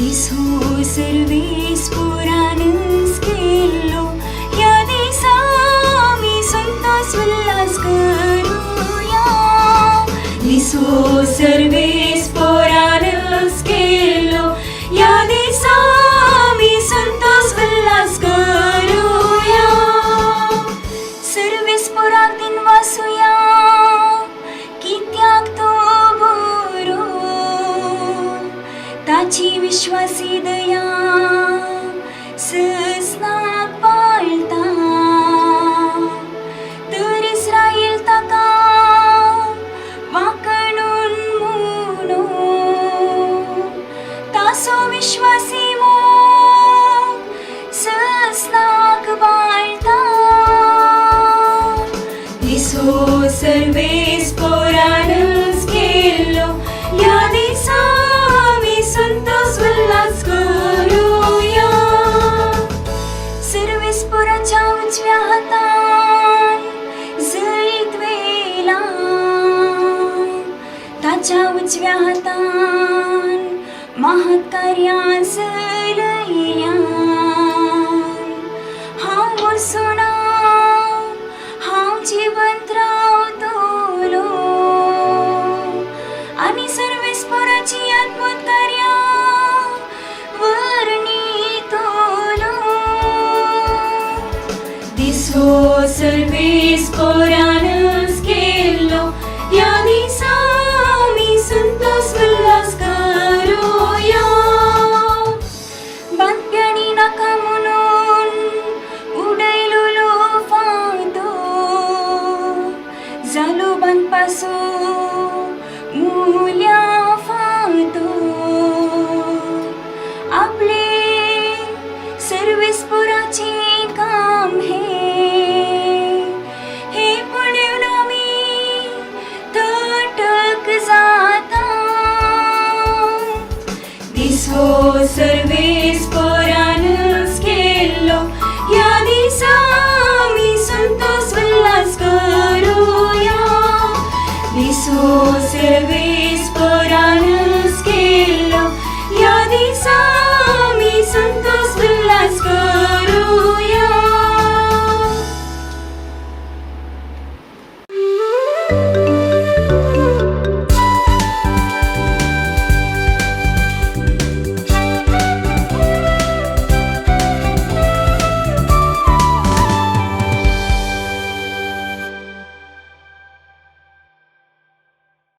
दिसो सर्वेस पोरानस केल्लो या दिसा आम्ही संतोष उल्हास करूया. दिसो सर्वेस पोरानस केल्लो या दिसा आम्ही संतोष उल्हास करूया. सर्वेस पोराक दिन वासूया कित्याक तो बरो ताची विश्वासी दया ससनाक पाळता. तर इस्रायल ताका वाकणून म्हणो तासो विश्वासी मोग ससनाक पाळता. दिसो सर्वेस पोरानस केल्लो या दिसा आम्ही संतोष उल्हास करूया. सर्वेस पोराच्या उजव्या हातान जैत वेला ताच्या उजव्या हातान महाकार्यां चलयल्या. हांव मरसोना हांव जिवंत रावतलो आनी सर्वेस पोराची अद्भुत कार्यां वर्णितलो. दिसो सर्वेस पोरानस केल्लो या दिसा आम्ही संतोष उल्हास करूया. बांदप्यांनी नाका म्हणून उडयलो फांतो जालो बांदपाचो मुल्या फांतो. आपले सर्वेस पोराचे काम हे पळोवन आमी तटक जाता. दिसो सर्वेस पोरानस केल्लो या दिसा आम्ही संतोष उल्हास करूया. दिसो सर्वेस पोरानस केल्लो या दिसा आम्ही संतोष